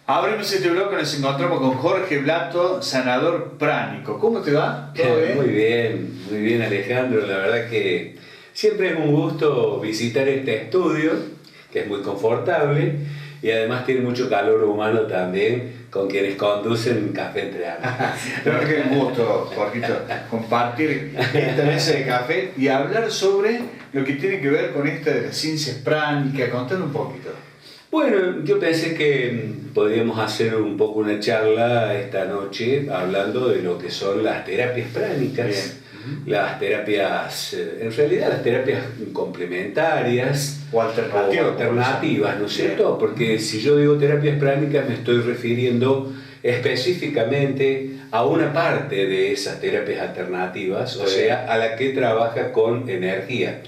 Abrimos este bloque, nos encontramos con Jorge Blato, sanador pránico. ¿Cómo te va? ¿Todo bien? Muy bien Alejandro. La verdad que siempre es un gusto visitar este estudio, que es muy confortable y además tiene mucho calor humano también, con quienes conducen Café Entre Amigos. La verdad que es un gusto, Jorgito, compartir esta mesa de café y hablar sobre lo que tiene que ver con esta de las ciencias pránicas. Contame un poquito. Bueno, yo pensé que podríamos hacer un poco una charla esta noche hablando de lo que son las terapias pránicas. Bien. Las terapias, en realidad las terapias complementarias o alternativas, ¿no es cierto? Porque si yo digo terapias pránicas me estoy refiriendo específicamente a una parte de esas terapias alternativas, o sea, a la que trabaja con energía.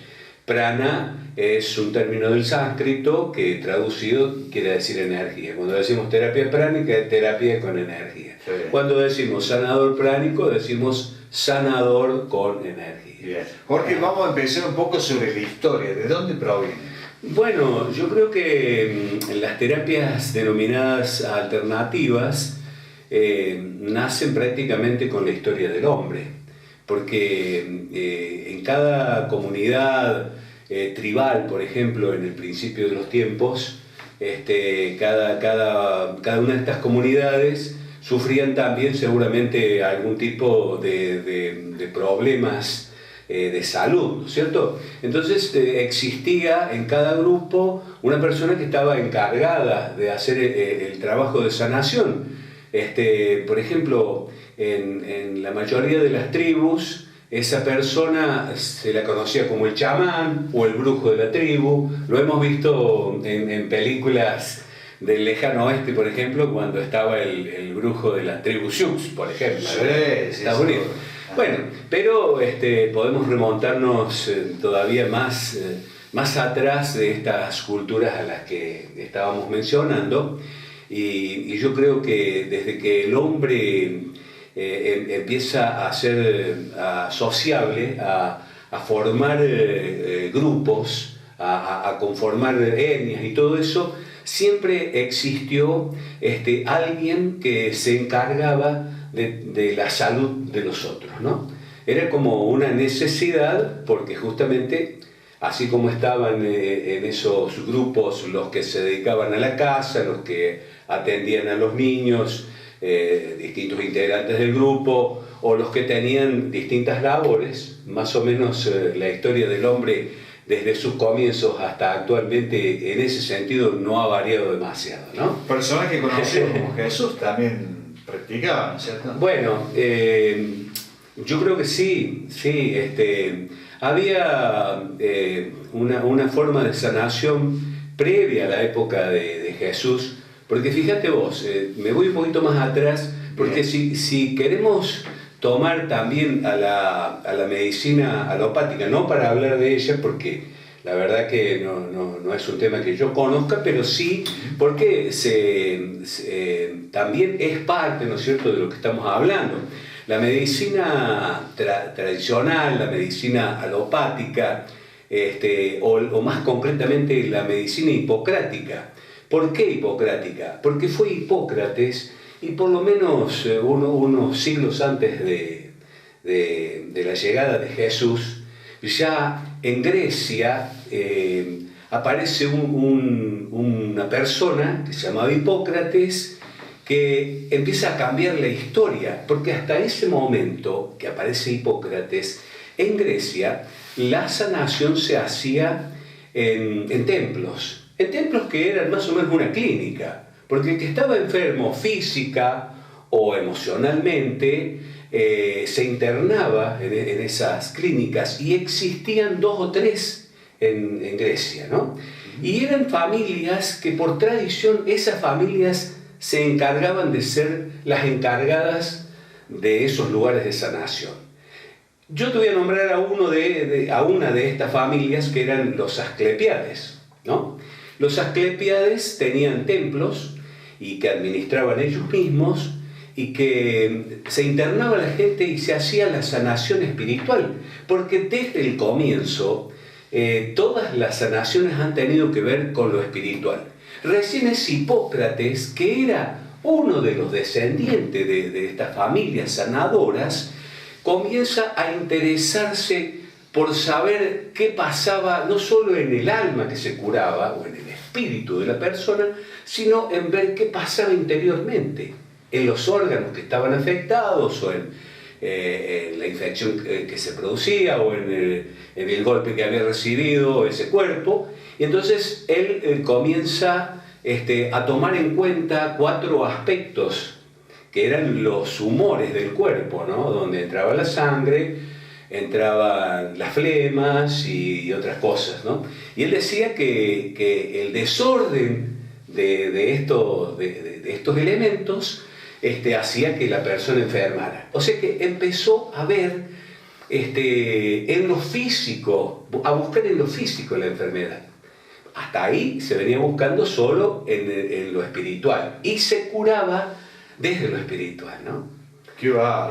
Prana es un término del sánscrito que traducido quiere decir energía. Cuando decimos terapia pránica es terapia con energía. Sí. Cuando decimos sanador pránico decimos sanador con energía. Bien. Jorge, vamos a empezar un poco sobre la historia. ¿De dónde proviene? Bueno, yo creo que las terapias denominadas alternativas nacen prácticamente con la historia del hombre, porque en cada comunidad tribal, por ejemplo, en el principio de los tiempos, cada una de estas comunidades sufrían también seguramente algún tipo de problemas de salud, ¿no es cierto? Entonces existía en cada grupo una persona que estaba encargada de hacer el trabajo de sanación. Por ejemplo, en la mayoría de las tribus, esa persona se la conocía como el chamán o el brujo de la tribu. Lo hemos visto en películas del lejano oeste, por ejemplo, cuando estaba el brujo de la tribu Sioux, por ejemplo, sí, Estados Unidos. Bueno, pero podemos remontarnos todavía más atrás de estas culturas a las que estábamos mencionando, y yo creo que desde que el hombre empieza a ser sociable, a formar grupos, a conformar etnias y todo eso, siempre existió alguien que se encargaba de la salud de los otros, ¿no? Era como una necesidad, porque justamente así como estaban en esos grupos los que se dedicaban a la casa, los que atendían a los niños, distintos integrantes del grupo, o los que tenían distintas labores, más o menos la historia del hombre desde sus comienzos hasta actualmente en ese sentido no ha variado demasiado, ¿no? Personas que conocidos como Jesús también practicaban, ¿cierto? Bueno, yo creo que sí, había una forma de sanación previa a la época de Jesús, porque fíjate vos, me voy un poquito más atrás, porque si queremos tomar también a la medicina alopática, no para hablar de ella, porque la verdad que no es un tema que yo conozca, pero sí porque también es parte, ¿no es cierto?, de lo que estamos hablando. La medicina tradicional, la medicina alopática, o más concretamente la medicina hipocrática. ¿Por qué hipocrática? Porque fue Hipócrates, y por lo menos unos siglos antes de la llegada de Jesús, ya en Grecia aparece una persona que se llamaba Hipócrates, que empieza a cambiar la historia, porque hasta ese momento que aparece Hipócrates, en Grecia la sanación se hacía en templos que eran más o menos una clínica, porque el que estaba enfermo física o emocionalmente se internaba en esas clínicas, y existían 2 o 3 en Grecia, ¿no? Y eran familias que por tradición, esas familias se encargaban de ser las encargadas de esos lugares de sanación. Yo te voy a nombrar a una de estas familias, que eran los Asclepiades, ¿no? Los Asclepiades tenían templos y que administraban ellos mismos, y que se internaba la gente y se hacía la sanación espiritual, porque desde el comienzo todas las sanaciones han tenido que ver con lo espiritual. Recién es Hipócrates, que era uno de los descendientes de estas familias sanadoras, comienza a interesarse por saber qué pasaba no solo en el alma que se curaba o en el espíritu de la persona, sino en ver qué pasaba interiormente, en los órganos que estaban afectados o en la infección que se producía o en el golpe que había recibido ese cuerpo. Y entonces él comienza a tomar en cuenta 4 aspectos que eran los humores del cuerpo, ¿no? Donde entraba la sangre, entraban las flemas y otras cosas, ¿no? Y él decía que el desorden de estos elementos hacía que la persona enfermara. O sea que empezó a ver en lo físico, a buscar en lo físico la enfermedad. Hasta ahí se venía buscando solo en lo espiritual y se curaba desde lo espiritual, ¿no? ¿Qué va?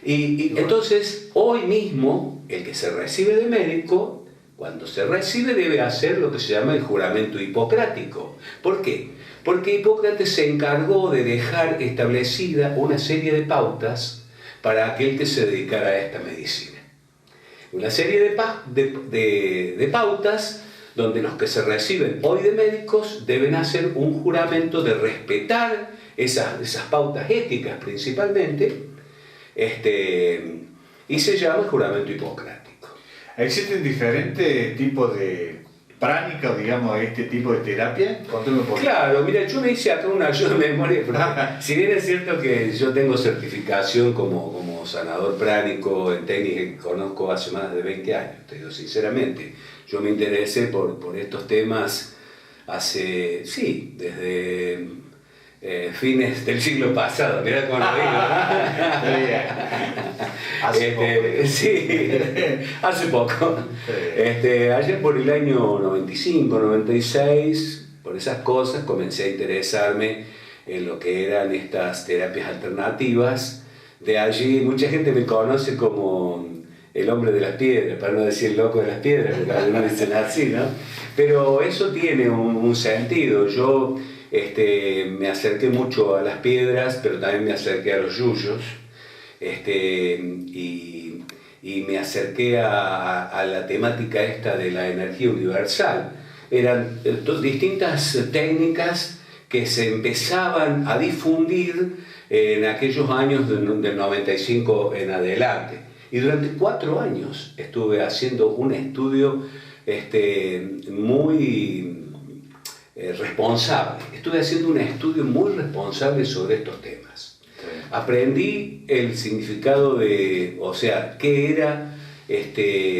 Entonces, hoy mismo, el que se recibe de médico, cuando se recibe debe hacer lo que se llama el juramento hipocrático. ¿Por qué? Porque Hipócrates se encargó de dejar establecida una serie de pautas para aquel que se dedicara a esta medicina. Una serie de pautas donde los que se reciben hoy de médicos deben hacer un juramento de respetar esas pautas éticas principalmente, y se llama juramento hipocrático. ¿Existen diferentes tipos de pránica, digamos, este tipo de terapia? Claro, mira, yo me hice acá una ayuda de memoria, porque si bien es cierto que yo tengo certificación como sanador pránico en técnica que conozco hace más de 20 años, te digo sinceramente, yo me interesé por estos temas desde fines del siglo pasado, mirá cómo lo digo. Hace poco. Sí, hace poco. Ayer por el año 95, 96, por esas cosas comencé a interesarme en lo que eran estas terapias alternativas. De allí mucha gente me conoce como el hombre de las piedras, para no decir el loco de las piedras, porque algunos dicen así, ¿no? Pero eso tiene un sentido. Yo me acerqué mucho a las piedras, pero también me acerqué a los yuyos, y me acerqué a la temática esta de la energía universal. Eran distintas técnicas que se empezaban a difundir en aquellos años del 95 en adelante. Y durante 4 años estuve haciendo un estudio muy responsable. Estuve haciendo un estudio muy responsable sobre estos temas. Aprendí el significado qué era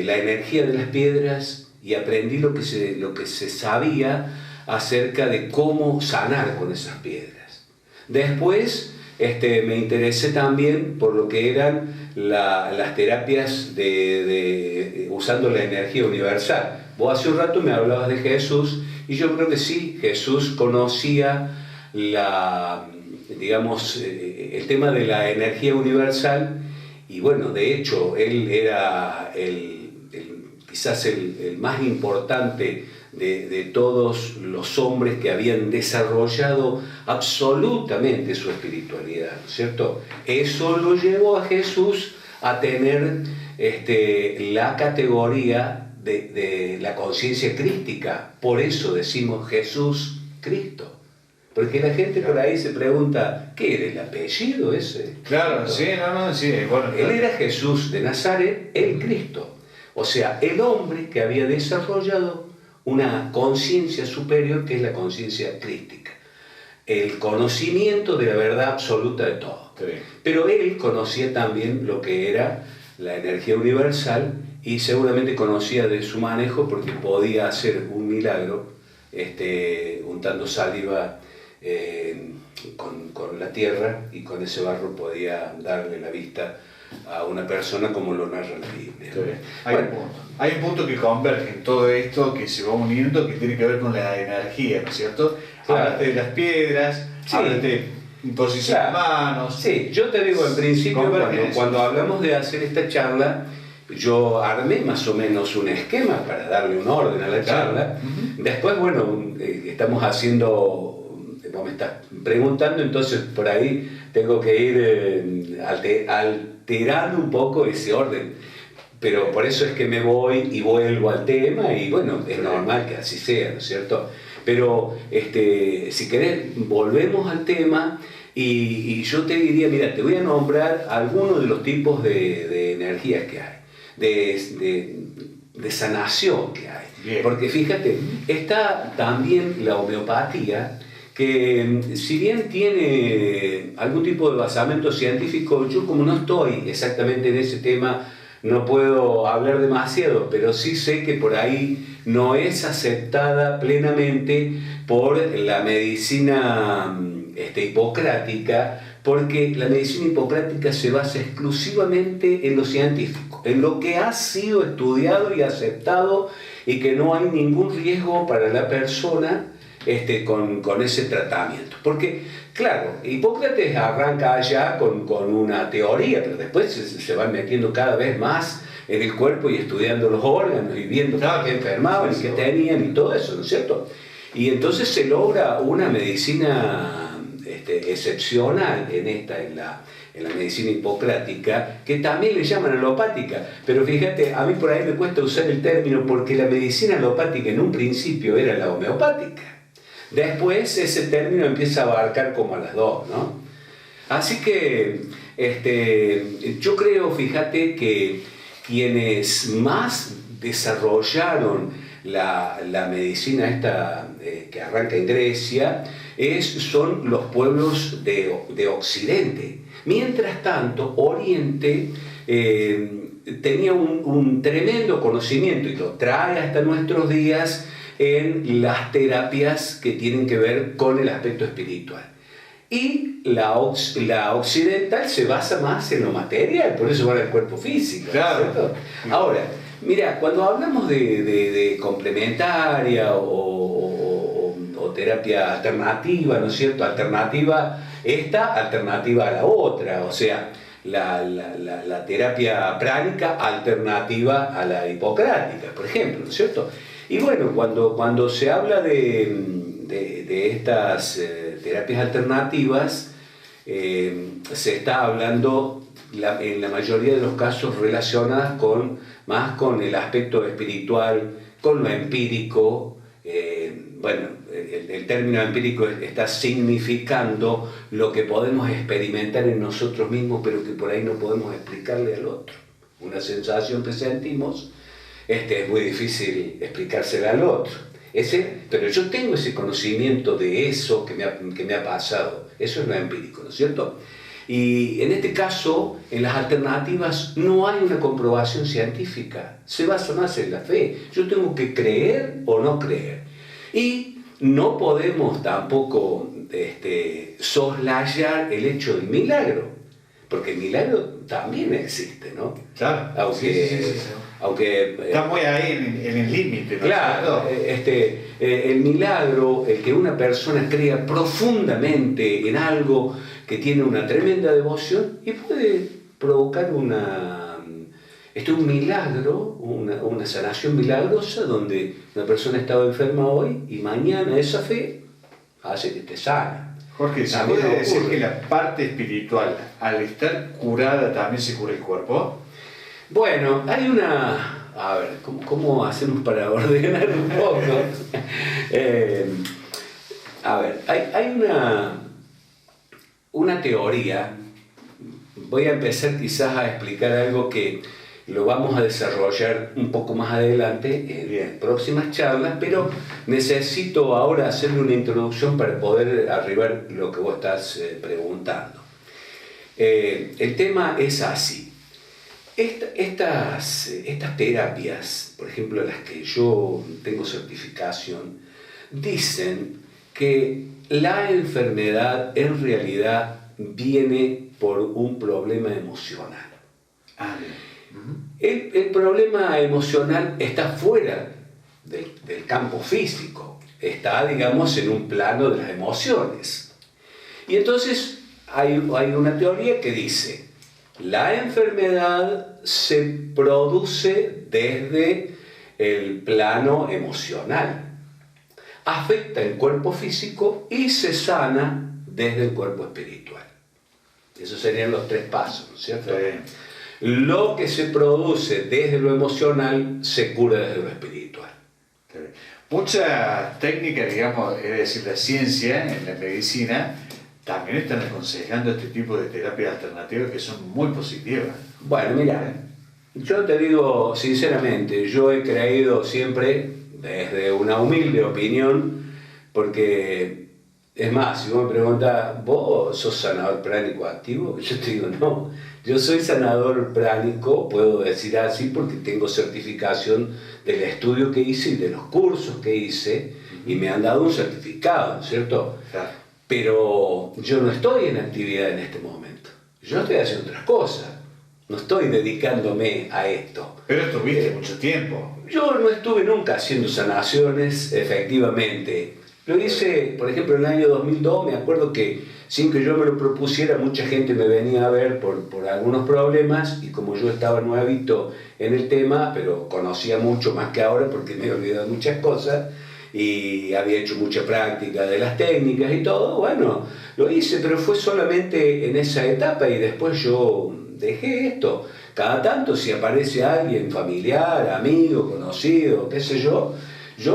la energía de las piedras, y aprendí lo que se sabía acerca de cómo sanar con esas piedras. Después me interesé también por lo que eran las terapias usando la energía universal. Vos hace un rato me hablabas de Jesús, y yo creo que sí, Jesús conocía el tema de la energía universal, y bueno, de hecho, él era quizás el más importante de todos los hombres que habían desarrollado absolutamente su espiritualidad, ¿cierto? Eso lo llevó a Jesús a tener la categoría de la conciencia crística. Por eso decimos Jesús Cristo. Porque la gente por ahí se pregunta, ¿qué era el apellido ese? Claro, sí, sí. Bueno, Él era Jesús de Nazaret, el Cristo. O sea, el hombre que había desarrollado una conciencia superior, que es la conciencia crística. El conocimiento de la verdad absoluta de todo. Sí. Pero él conocía también lo que era la energía universal, y seguramente conocía de su manejo porque podía hacer un milagro untando saliva con la tierra, y con ese barro podía darle la vista a una persona, como lo narra la Biblia. Sí. Hay un punto que converge en todo esto, que se va uniendo, que tiene que ver con la energía, ¿no es cierto? Claro. Hablaste de las piedras, sí. Hablaste de imposición de manos. Sí, yo te digo, en principio, cuando hablamos de hacer esta charla, yo armé más o menos un esquema para darle un orden a la charla. Después, bueno, estamos haciendo, vos me estás preguntando, entonces por ahí tengo que ir alterando un poco ese orden. Pero por eso es que me voy y vuelvo al tema y bueno, es normal que así sea, ¿no es cierto? Pero si querés, volvemos al tema y yo te diría, mira, te voy a nombrar algunos de los tipos de energías que hay, de sanación que hay. Bien. Porque fíjate, está también la homeopatía, que si bien tiene algún tipo de basamento científico, yo como no estoy exactamente en ese tema, no puedo hablar demasiado, pero sí sé que por ahí no es aceptada plenamente por la medicina hipocrática, porque la medicina hipocrática se basa exclusivamente en lo científico, en lo que ha sido estudiado y aceptado y que no hay ningún riesgo para la persona con ese tratamiento. Porque, claro, Hipócrates arranca allá con una teoría, pero después se van metiendo cada vez más en el cuerpo y estudiando los órganos y viendo qué enfermaban y qué tenían y todo eso, ¿no es cierto? Y entonces se logra una medicina excepcional en la medicina hipocrática, que también le llaman alopática, pero fíjate, a mí por ahí me cuesta usar el término porque la medicina alopática en un principio era la homeopática. Después ese término empieza a abarcar como a las dos, ¿no? Así que yo creo, fíjate, que quienes más desarrollaron la medicina esta que arranca en Grecia son los pueblos de Occidente. Mientras tanto, Oriente tenía un tremendo conocimiento y lo trae hasta nuestros días en las terapias que tienen que ver con el aspecto espiritual. Y la occidental se basa más en lo material, por eso va al cuerpo físico. Claro. ¿Cierto? Ahora, mira, cuando hablamos de complementaria o terapia alternativa, ¿no es cierto? Alternativa esta, alternativa a la otra, o sea, la terapia pránica alternativa a la hipocrática, por ejemplo, ¿no es cierto? Y bueno, cuando se habla de estas terapias alternativas, se está hablando en la mayoría de los casos relacionadas más con el aspecto espiritual, con lo empírico. Bueno, el término empírico está significando lo que podemos experimentar en nosotros mismos, pero que por ahí no podemos explicarle al otro. Una sensación que sentimos, es muy difícil explicársela al otro. Pero yo tengo ese conocimiento de eso que me ha pasado. Eso es lo empírico, ¿no es cierto? Y en este caso, en las alternativas no hay una comprobación científica. Se basa más en la fe. Yo tengo que creer o no creer. Y no podemos tampoco soslayar el hecho del milagro. Porque el milagro también existe, ¿no? Claro. Aunque está muy ahí en el límite, ¿no? Claro, el milagro, el que una persona crea profundamente en algo que tiene una tremenda devoción y puede provocar un milagro, una sanación milagrosa donde una persona estaba enferma hoy y mañana esa fe hace que te sane. Jorge, ¿se puede decir que la parte espiritual, al estar curada, también se cura el cuerpo? Bueno, hay una... A ver, ¿cómo hacemos para ordenar un poco? A ver, hay una teoría. Voy a empezar quizás a explicar algo que lo vamos a desarrollar un poco más adelante en próximas charlas, pero necesito ahora hacerle una introducción para poder arribar lo que vos estás preguntando. El tema es así. Estas terapias, por ejemplo las que yo tengo certificación, dicen que la enfermedad en realidad viene por un problema emocional. El problema emocional está fuera del campo físico, está, digamos, en un plano de las emociones. Y entonces hay una teoría que dice La enfermedad se produce desde el plano emocional, afecta el cuerpo físico y se sana desde el cuerpo espiritual. Esos serían los 3 pasos, ¿no es cierto? Sí. Lo que se produce desde lo emocional se cura desde lo espiritual. Sí. Muchas técnicas, digamos, es decir, la ciencia, en la medicina, también están aconsejando este tipo de terapias alternativas que son muy positivas. Bueno, mira, yo te digo sinceramente, yo he creído siempre desde una humilde opinión, porque es más, si vos me preguntas, ¿vos sos sanador pránico activo? Yo te digo, no, yo soy sanador pránico, puedo decir así, porque tengo certificación del estudio que hice y de los cursos que hice, y me han dado un certificado, ¿no es cierto? Claro. Pero yo no estoy en actividad en este momento, yo estoy haciendo otras cosas, no estoy dedicándome a esto. Pero estuviste mucho tiempo. Yo no estuve nunca haciendo sanaciones, efectivamente. Lo hice, por ejemplo, en el año 2002, me acuerdo que sin que yo me lo propusiera, mucha gente me venía a ver por algunos problemas, y como yo estaba nuevito en el tema, pero conocía mucho más que ahora porque me he olvidado muchas cosas, y había hecho mucha práctica de las técnicas y todo, bueno, lo hice, pero fue solamente en esa etapa y después yo dejé esto. Cada tanto si aparece alguien familiar, amigo, conocido, qué sé yo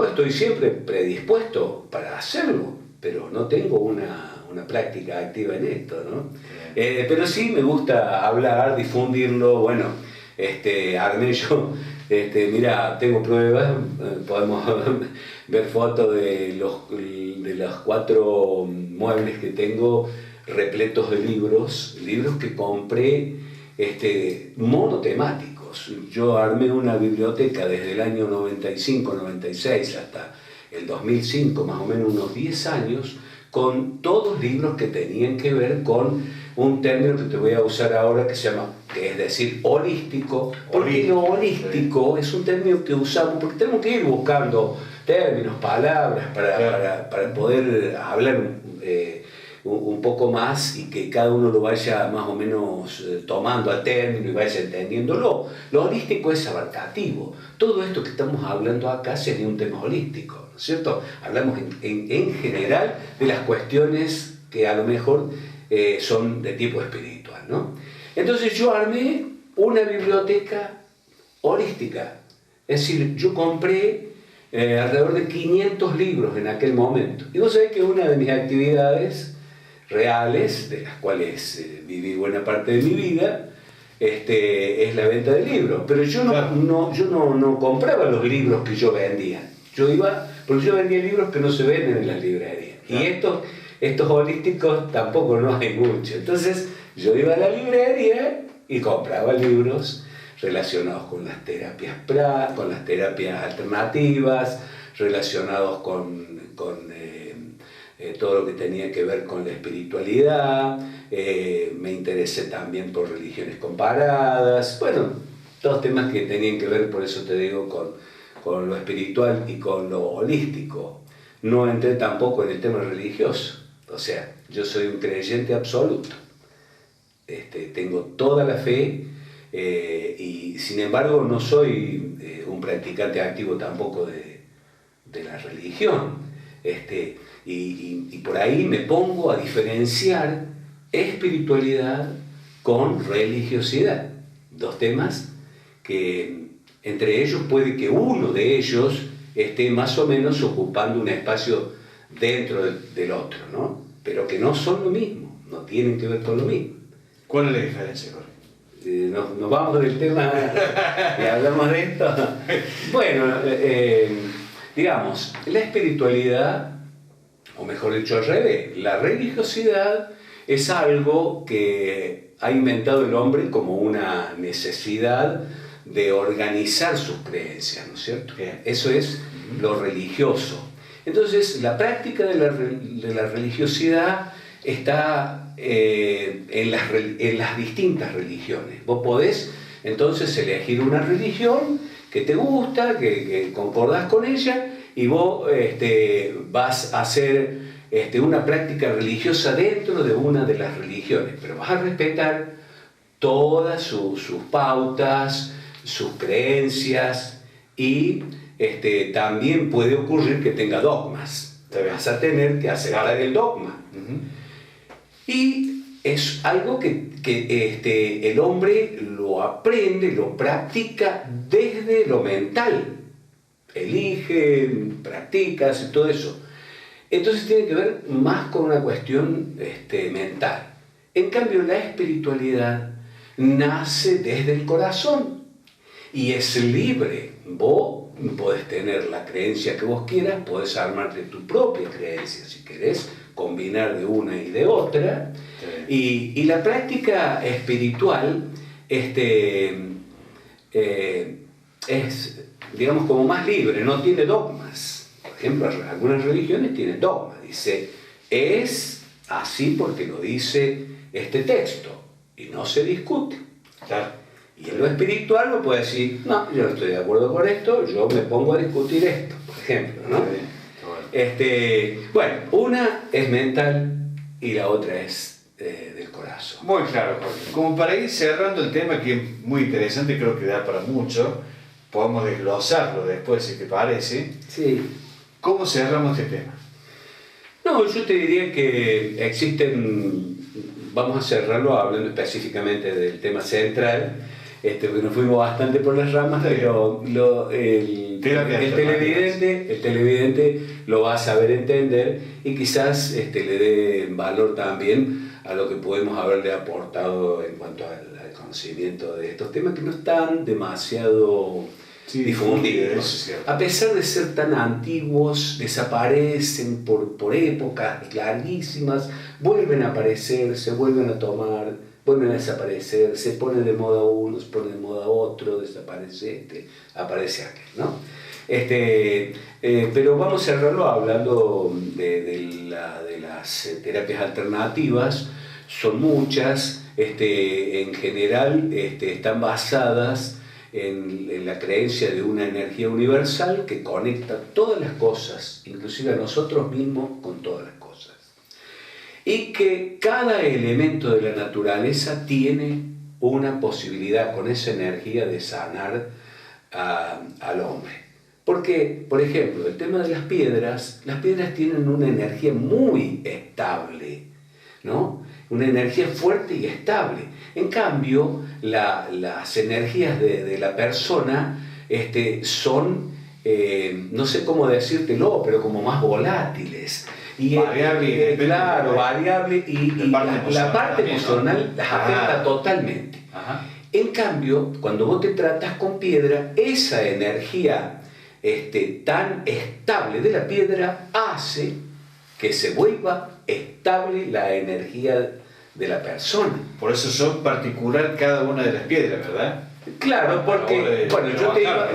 estoy siempre predispuesto para hacerlo, pero no tengo una práctica activa en esto, ¿no? Pero sí me gusta hablar, difundirlo, bueno, armé yo, mira, tengo pruebas, podemos ver fotos de los 4 muebles que tengo repletos de libros que compré monotemáticos. Yo armé una biblioteca desde el año 95, 96 hasta el 2005, más o menos unos 10 años, con todos libros que tenían que ver con un término que te voy a usar ahora que se llama, que es decir, holístico. Porque lo holístico es un término que usamos porque tenemos que ir buscando términos, palabras para poder hablar un poco más y que cada uno lo vaya más o menos tomando al término y vaya entendiéndolo. Lo holístico es abarcativo. Todo esto que estamos hablando acá sería un tema holístico, ¿no es cierto? Hablamos en general de las cuestiones que a lo mejor son de tipo espiritual, ¿no? Entonces yo armé una biblioteca holística. Es decir, yo compré alrededor de 500 libros en aquel momento. Y vos sabés que una de mis actividades reales, de las cuales viví buena parte de mi vida, es la venta de libros. Pero yo no compraba los libros que yo vendía. Porque yo vendía libros que no se venden en las librerías. Y estos holísticos tampoco no hay mucho. Entonces yo iba a la librería y compraba libros relacionados con las terapias alternativas, relacionados con todo lo que tenía que ver con la espiritualidad. Me interesé también por religiones comparadas, bueno, todos temas que tenían que ver, por eso te digo, con lo espiritual y con lo holístico. No entré tampoco en el tema religioso, o sea, yo soy un creyente absoluto, tengo toda la fe, y sin embargo no soy un practicante activo tampoco de la religión, y por ahí me pongo a diferenciar espiritualidad con religiosidad, 2 temas que entre ellos puede que uno de ellos esté más o menos ocupando un espacio dentro del otro, ¿no? Pero que no son lo mismo, no tienen que ver con lo mismo. ¿Cuál es la diferencia, Jorge? Nos vamos del tema y hablamos de esto. Bueno, digamos, la espiritualidad, o mejor dicho al revés, la religiosidad es algo que ha inventado el hombre como una necesidad de organizar sus creencias, ¿no es cierto? Bien. Eso es lo religioso. Entonces, la práctica de la religiosidad está en las distintas religiones. Vos podés entonces elegir una religión que te gusta, que concordás con ella, y vos vas a hacer una práctica religiosa dentro de una de las religiones, pero vas a respetar todas sus pautas, sus creencias y también puede ocurrir que tenga dogmas. Te vas a tener que aceptar el dogma. Y es algo que el hombre lo aprende, lo practica desde lo mental. Elige, practica, hace todo eso. Entonces tiene que ver más con una cuestión mental. En cambio, la espiritualidad nace desde el corazón y es libre. Vos podés tener la creencia que vos quieras, podés armarte tu propia creencia si querés, combinar de una y de otra. Sí. Y la práctica espiritual es, digamos, como más libre, no tiene dogmas. Por ejemplo, algunas religiones tienen dogmas. Dice, es así porque lo dice este texto y no se discute. Claro. Y en lo espiritual no puede decir, no, yo no estoy de acuerdo con esto, yo me pongo a discutir esto, por ejemplo, ¿no? Bueno, una es mental y la otra es del corazón. Muy claro, Jorge. Como para ir cerrando el tema, que es muy interesante, creo que da para mucho, podemos desglosarlo después, si te parece. Sí. ¿Cómo cerramos este tema? No, yo te diría que existen, vamos a cerrarlo hablando específicamente del tema central, porque nos fuimos bastante por las ramas, pero el televidente lo va a saber entender y quizás le dé valor también a lo que podemos haberle aportado en cuanto al conocimiento de estos temas que no están demasiado difundidos. A pesar de ser tan antiguos, desaparecen por épocas larguísimas, vuelven a aparecer, se vuelven a tomar, vuelven a desaparecer, se pone de moda uno, se pone de moda otro, desaparece aparece aquel, ¿no? Pero vamos a cerrarlo hablando de las terapias alternativas. Son muchas, en general están basadas en la creencia de una energía universal que conecta todas las cosas, inclusive a nosotros mismos, con todas las cosas. Y que cada elemento de la naturaleza tiene una posibilidad con esa energía de sanar al hombre. Porque, por ejemplo, el tema de las piedras tienen una energía muy estable, ¿no? Una energía fuerte y estable. En cambio, las energías de la persona son, no sé cómo decírtelo, pero como más volátiles. Variable. Claro, variable y la parte emocional las afecta totalmente. Ajá. En cambio, cuando vos te tratas con piedra, esa energía tan estable de la piedra hace que se vuelva estable la energía de la persona. Por eso son particular cada una de las piedras, ¿verdad? Claro, porque bueno,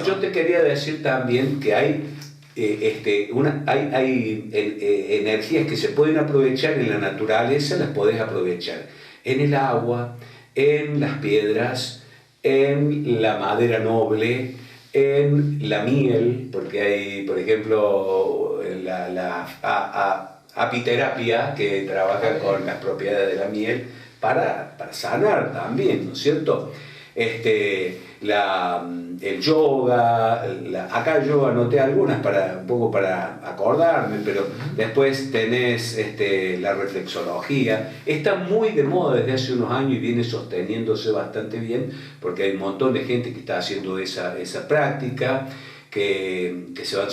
yo te quería decir también que hay energías que se pueden aprovechar en la naturaleza, las podés aprovechar en el agua, en las piedras, en la madera noble, en la miel, porque hay, por ejemplo, la apiterapia que trabaja con las propiedades de la miel para sanar también, ¿no es cierto? El yoga, acá yo anoté algunas un poco para acordarme, pero después tenés la reflexología. Está muy de moda desde hace unos años y viene sosteniéndose bastante bien, porque hay un montón de gente que está haciendo esa práctica, que se van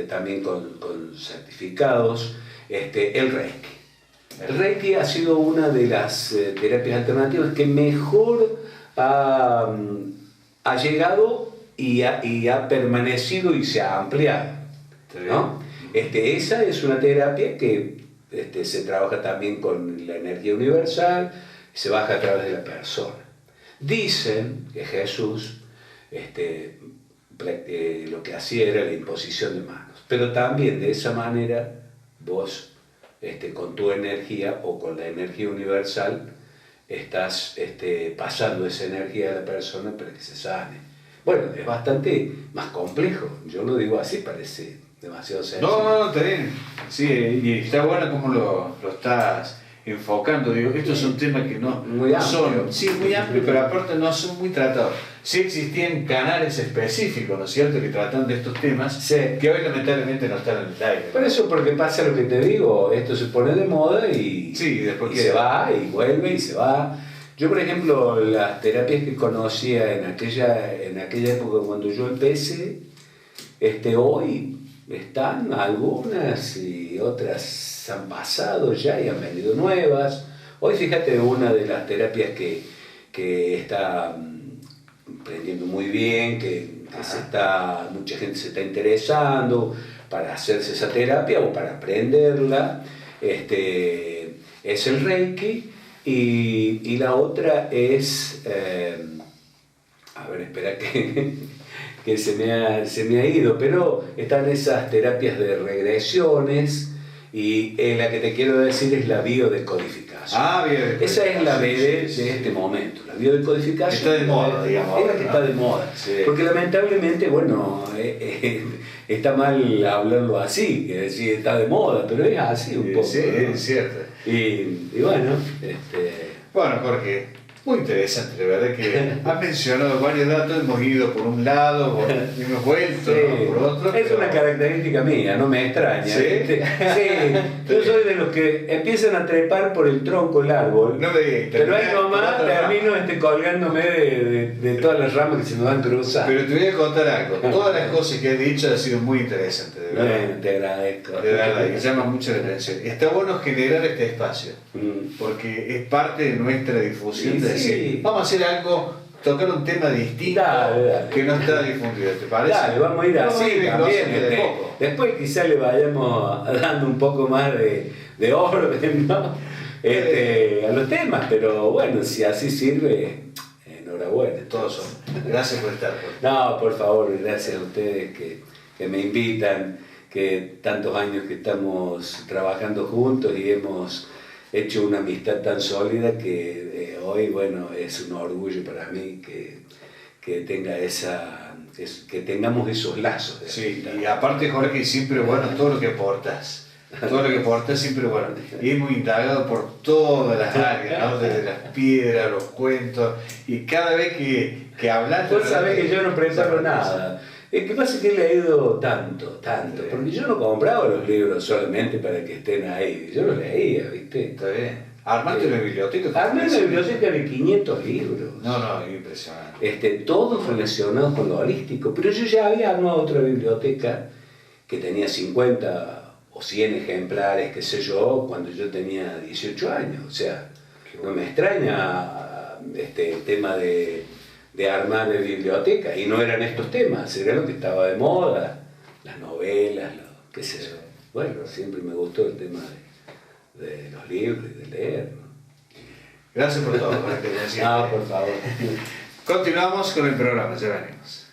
también con certificados. El Reiki. El Reiki ha sido una de las terapias alternativas que mejor ha llegado y ha permanecido y se ha ampliado, ¿no? Esa es una terapia que se trabaja también con la energía universal, se baja a través de la persona. Dicen que Jesús lo que hacía era la imposición de manos, pero también de esa manera vos con tu energía o con la energía universal estás pasando esa energía a la persona para que se sane. Bueno, es bastante más complejo. Yo lo digo así, parece demasiado sencillo. No, está bien. Sí, y está bueno cómo lo estás enfocando. Digo, estos son temas que no, muy no son, amplio. sí, muy amplios, pero aparte no son muy tratados. Sí existían canales específicos, ¿no es cierto?, que tratan de estos temas, Sí. que hoy lamentablemente no están en el aire. Por eso, porque pasa lo que te digo, esto se pone de moda y, Sí, después y queda. se va, y vuelve y se va. Yo, por ejemplo, las terapias que conocía en aquella época cuando yo empecé, hoy están algunas y otras han pasado ya y han venido nuevas. Hoy fíjate una de las terapias que está prendiendo muy bien, que mucha gente se está interesando para hacerse esa terapia o para aprenderla, es el Reiki, y la otra es, a ver, espera que se me ha ido, pero están esas terapias de regresiones, y la que te quiero decir es la biodecodificación. Biodecodificación. Esa es la BD de este momento. La biodecodificación está de moda, digamos. Es la que está de moda. Sí. Porque lamentablemente, bueno, está mal hablarlo así, que decir está de moda, pero es así un poco. Sí, ¿no? es cierto. Y bueno, Bueno, Jorge, muy interesante, de verdad que has mencionado varios datos, hemos ido por un lado, y hemos vuelto, sí, ¿no?, por otro. es una característica mía, no me extraña. ¿Sí? Sí, yo soy de los que empiezan a trepar por el tronco del árbol, No me digas, pero ahí terminar nomás por otra termino colgándome de todas las ramas que se me van cruzando. Pero te voy a contar algo, todas las cosas que has dicho han sido muy interesantes, de verdad. Bueno, te agradezco. De verdad, y llama mucho la atención. Está bueno generar este espacio, porque es parte de nuestra difusión, Sí, de decir, sí. vamos a hacer algo, tocar un tema distinto, Dale. que no está difundido, ¿te parece? Dale, vamos a ir así también. de poco. Después quizá le vayamos dando un poco más de orden, ¿no? A los temas, pero bueno, si así sirve, enhorabuena. Todos son. Gracias por estar. Jorge. No, por favor, gracias a ustedes que me invitan, que tantos años que estamos trabajando juntos y hemos hecho una amistad tan sólida que hoy, bueno, es un orgullo para mí que tengamos esos lazos. Sí, y aparte, Jorge, siempre bueno todo lo que aportas. Todo lo que aportas siempre bueno. Y hemos indagado por todas las áreas, ¿no? Desde las piedras, los cuentos, y cada vez que hablas... Vos sabés que yo no preparo nada. Es que pasa que he leído tanto, porque yo no compraba los libros solamente para que estén ahí, yo los leía, ¿viste? Está bien. Armaste una biblioteca. Armé una biblioteca de 500 libros. No, impresionante. Todos relacionados con lo holístico, pero yo ya había armado otra biblioteca que tenía 50 o 100 ejemplares, qué sé yo, cuando yo tenía 18 años, o sea, no me extraña el tema de armar de biblioteca, y no eran estos temas, era lo que estaba de moda, las novelas, qué sé yo. Bueno, siempre me gustó el tema de los libros y de leer, ¿no? Gracias por todo, Jorge. No, por favor. Continuamos con el programa, ya venimos.